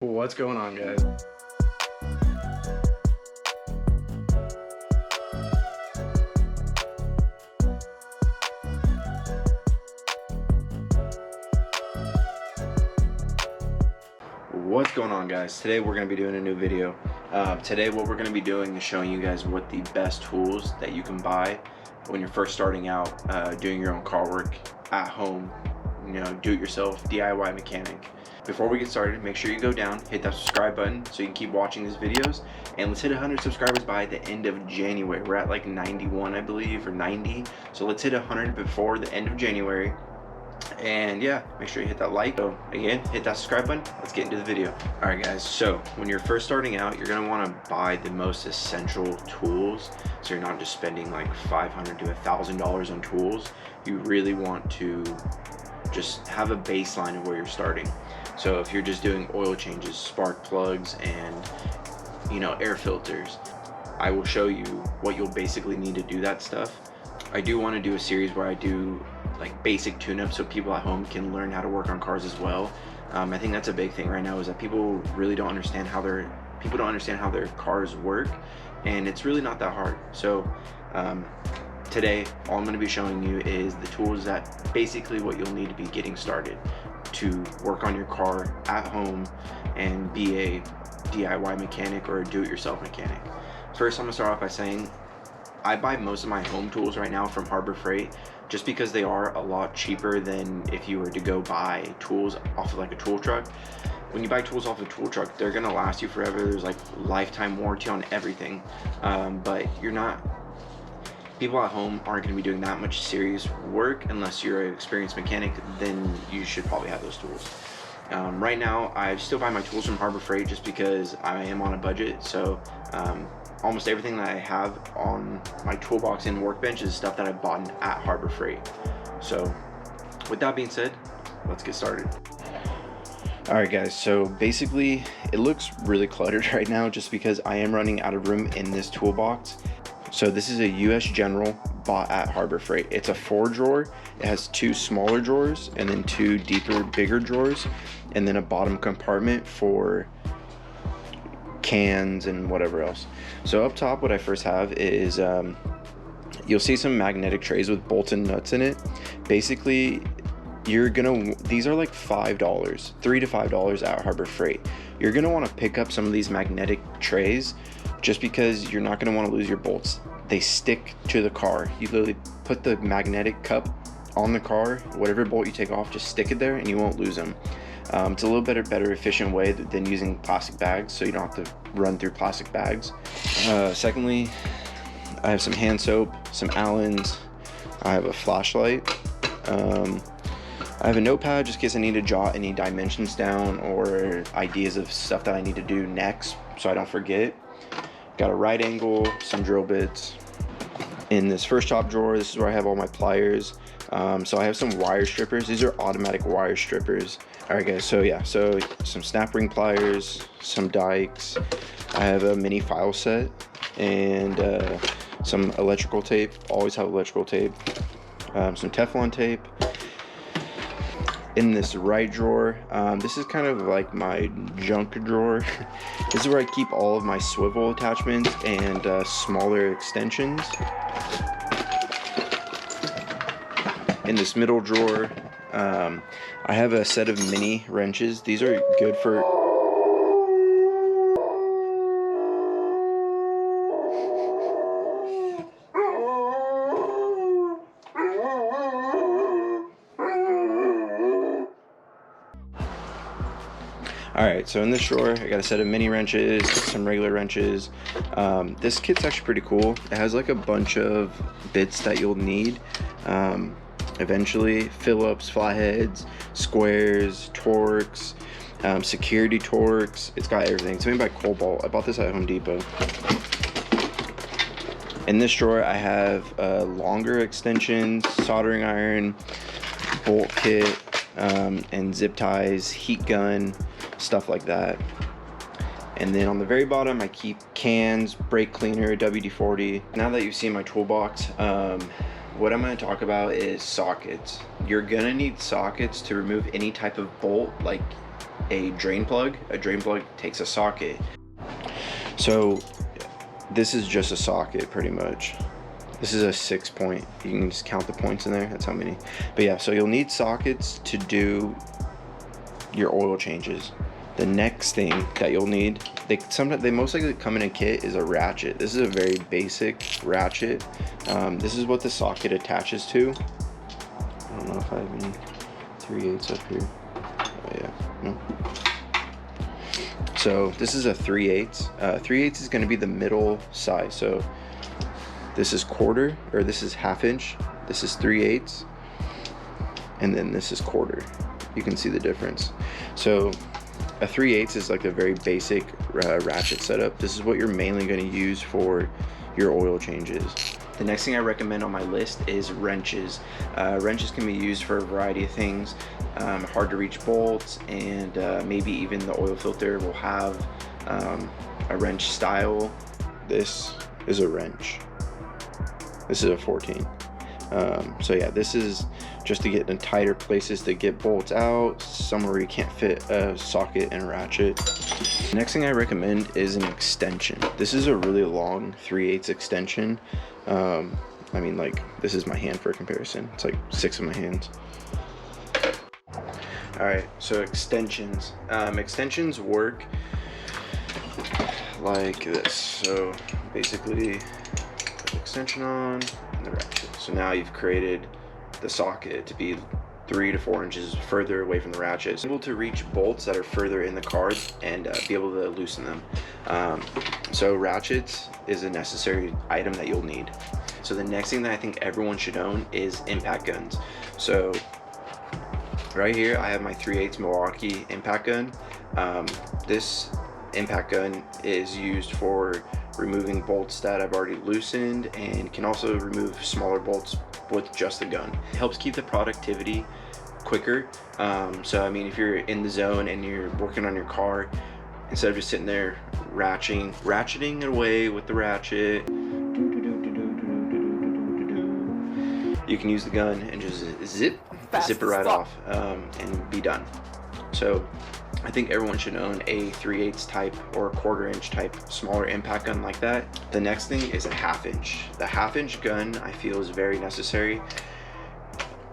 What's going on, guys? What's going on, guys? Today we're going to be doing a new video. Today what we're going to be doing is showing you guys what the best tools that you can buy when you're first starting out doing your own car work at home, do it yourself, DIY mechanic. Before we get started, make sure you go down, hit that subscribe button so you can keep watching these videos, and let's hit 100 subscribers by the end of January. We're at like 91, I believe, or 90, so let's hit 100 before the end of January. And yeah, make sure you hit that like. So again, hit that subscribe button. Let's get into the video. All right, guys, so when you're first starting out, you're gonna want to buy the most essential tools, so you're not just spending like $500 to $1,000 on tools. You really want to just have a baseline of where you're starting. So if you're just doing oil changes, spark plugs, and air filters, I will show you what you'll basically need to do that stuff. I do want to do a series where I do like basic tune-ups so people at home can learn how to work on cars as well. I think that's a big thing right now, is that people don't understand how their cars work, and it's really not that hard. So today all I'm going to be showing you is the tools that basically what you'll need to be getting started to work on your car at home and be a DIY mechanic or a do-it-yourself mechanic. First, I'm gonna start off by saying I buy most of my home tools right now from Harbor Freight, just because they are a lot cheaper than if you were to go buy tools off of like a tool truck. When you buy tools off a tool truck, they're gonna last you forever. There's like lifetime warranty on everything, but people at home aren't going to be doing that much serious work unless you're an experienced mechanic. Then you should probably have those tools. Right now, I still buy my tools from Harbor Freight just because I am on a budget. So almost everything that I have on my toolbox and workbench is stuff that I bought at Harbor Freight. So with that being said, let's get started. All right, guys, so basically it looks really cluttered right now just because I am running out of room in this toolbox. So this is a US General bought at Harbor Freight. It's a 4-drawer. It has 2 smaller drawers and then 2 deeper, bigger drawers, and then a bottom compartment for cans and whatever else. So up top, what I first have is you'll see some magnetic trays with bolts and nuts in it. Basically, these are like $5, $3 to $5 at Harbor Freight. You're gonna want to pick up some of these magnetic trays just because you're not going to want to lose your bolts. They stick to the car. You literally put the magnetic cup on the car, whatever bolt you take off, just stick it there and you won't lose them. It's a little better efficient way than using plastic bags, so you don't have to run through plastic bags. Secondly, I have some hand soap, some Allens, I have a flashlight, I have a notepad just in case I need to jot any dimensions down or ideas of stuff that I need to do next so I don't forget. Got a right angle, some drill bits. In this first top drawer, this is where I have all my pliers. So I have some wire strippers. These are automatic wire strippers. All right, guys, so yeah, so some snap ring pliers, some dikes. I have a mini file set and some electrical tape. Always have electrical tape. Some Teflon tape. In this right drawer, this is kind of like my junk drawer. This is where I keep all of my swivel attachments and smaller extensions. In this middle drawer, I have a set of mini wrenches. These are good for Alright, so in this drawer, I got a set of mini wrenches, some regular wrenches. This kit's actually pretty cool. It has like a bunch of bits that you'll need eventually. Phillips, flatheads, squares, torques, security torques. It's got everything. It's made by Cobalt. I bought this at Home Depot. In this drawer, I have longer extensions, soldering iron, bolt kit, and zip ties, heat gun, stuff like that. And then on the very bottom, I keep cans, brake cleaner, WD-40. Now that you've seen my toolbox, what I'm going to talk about is sockets. You're going to need sockets to remove any type of bolt, like a drain plug. A drain plug takes a socket. So this is just a socket pretty much. This is a 6-point. You can just count the points in there. That's how many. But yeah, so you'll need sockets to do your oil changes. The next thing that you'll need, they most likely come in a kit, is a ratchet. This is a very basic ratchet. This is what the socket attaches to. I don't know if I have any 3/8 up here. Oh yeah, no. So this is a 3/8. 3/8 is going to be the middle size. So this is quarter, or this is 1/2 inch. This is 3/8, and then this is quarter. You can see the difference. So a 3/8 is like a very basic ratchet setup. This is what you're mainly going to use for your oil changes. The next thing I recommend on my list is wrenches. Wrenches can be used for a variety of things. Hard to reach bolts, and maybe even the oil filter will have a wrench style. This is a wrench. This is a 14. So yeah, this is just to get in tighter places to get bolts out, somewhere where you can't fit a socket and ratchet. Next thing I recommend is an extension. This is a really long 3/8 extension. I mean, like, this is my hand for comparison. It's like 6 of my hands. All right, so extensions. Extensions work like this. So basically, put the extension on and the ratchet. So now you've created the socket to be 3 to 4 inches further away from the ratchet. So able to reach bolts that are further in the card and be able to loosen them. So ratchets is a necessary item that you'll need. So the next thing that I think everyone should own is impact guns. So right here I have my 3/8 Milwaukee impact gun. This impact gun is used for removing bolts that I've already loosened, and can also remove smaller bolts with just the gun. It helps keep the productivity quicker. So I mean, if you're in the zone and you're working on your car, instead of just sitting there ratcheting it away with the ratchet, you can use the gun and just zip it right off and be done. So I think everyone should own a 3/8 type or a 1/4 inch type smaller impact gun like that. The next thing is a 1/2 inch. The 1/2 inch gun I feel is very necessary.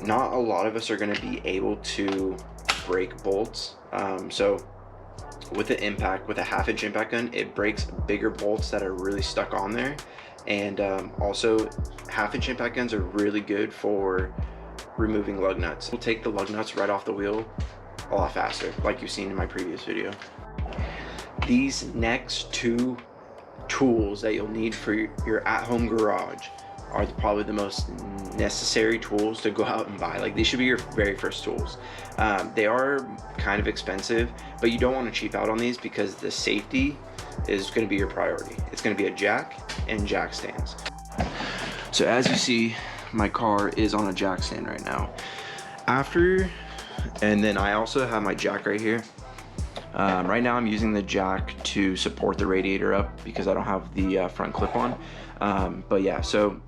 Not a lot of us are going to be able to break bolts. So with a 1/2 inch impact gun, it breaks bigger bolts that are really stuck on there. And also 1/2 inch impact guns are really good for removing lug nuts. We'll take the lug nuts right off the wheel a lot faster, like you've seen in my previous video. These next 2 tools that you'll need for your at-home garage are probably the most necessary tools to go out and buy. Like, these should be your very first tools. They are kind of expensive, but you don't want to cheap out on these because the safety is going to be your priority. It's going to be a jack and jack stands. So as you see, my car is on a jack stand right now. And then I also have my jack right here. Right now I'm using the jack to support the radiator up because I don't have the front clip on. But yeah, so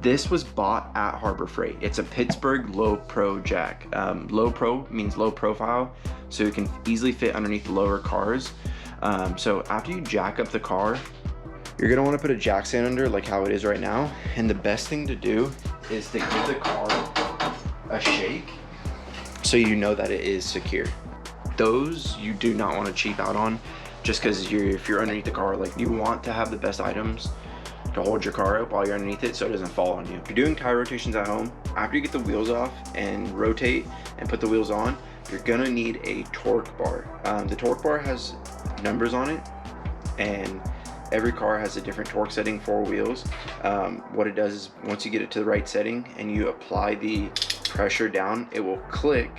this was bought at Harbor Freight. It's a Pittsburgh low pro jack. Low pro means low profile, so it can easily fit underneath lower cars. So after you jack up the car, you're gonna wanna put a jack stand under, like how it is right now. And the best thing to do is to give the car a shake so you know that it is secure. Those you do not want to cheap out on, just because if you're underneath the car, like, you want to have the best items to hold your car up while you're underneath it so it doesn't fall on you. If you're doing tire rotations at home, after you get the wheels off and rotate and put the wheels on, you're gonna need a torque bar. The torque bar has numbers on it, and every car has a different torque setting for wheels. What it does is, once you get it to the right setting and you apply the pressure down, it will click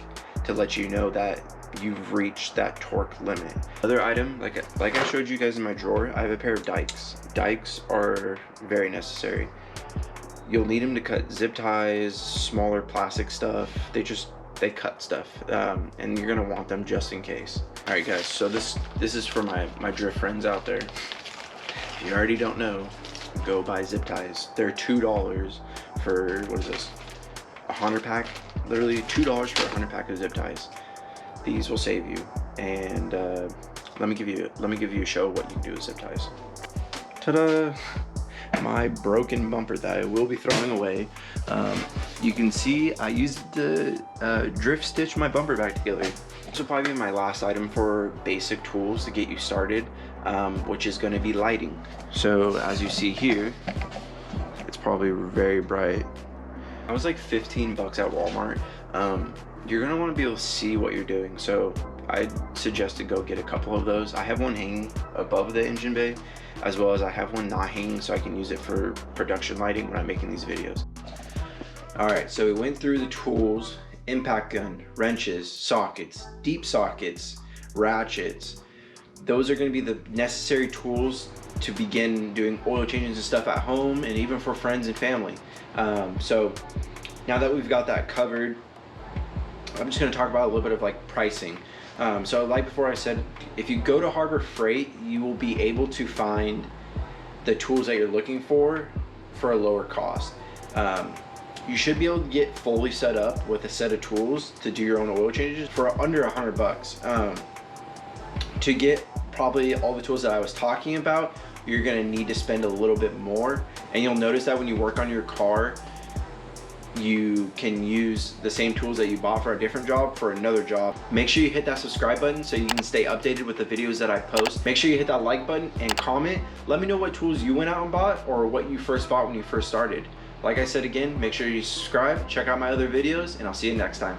to let you know that you've reached that torque limit. Other item, like I showed you guys in my drawer, I have a pair of dikes. Dikes are very necessary. You'll need them to cut zip ties, smaller plastic stuff. They cut stuff, and you're gonna want them just in case. All right, guys, so this is for my drift friends out there. If you already don't know, go buy zip ties. They're $2 for, what is this, 100 pack? Literally $2 for a 100 pack of zip ties. These will save you and let me give you a show of what you can do with zip ties. Ta-da! My broken bumper that I will be throwing away. You can see I used the drift stitch my bumper back together. This will probably be my last item for basic tools to get you started, which is going to be lighting. So as you see here, it's probably very bright. I was like 15 bucks at Walmart. You're gonna want to be able to see what you're doing, so I'd suggest to go get a couple of those. I have one hanging above the engine bay, as well as I have one not hanging so I can use it for production lighting when I'm making these videos. Alright, so we went through the tools: impact gun, wrenches, sockets, deep sockets, ratchets. Those are going to be the necessary tools to begin doing oil changes and stuff at home, and even for friends and family. So now that we've got that covered, I'm just going to talk about a little bit of like pricing. So like before I said, if you go to Harbor Freight, you will be able to find the tools that you're looking for a lower cost. You should be able to get fully set up with a set of tools to do your own oil changes for under 100 bucks. To get probably all the tools that I was talking about, you're gonna need to spend a little bit more, and you'll notice that when you work on your car, you can use the same tools that you bought for a different job for another job. Make sure you hit that subscribe button so you can stay updated with the videos that I post. Make sure you hit that like button and comment. Let me know what tools you went out and bought, or what you first bought when you first started. Like I said again, make sure you subscribe, check out my other videos, and I'll see you next time.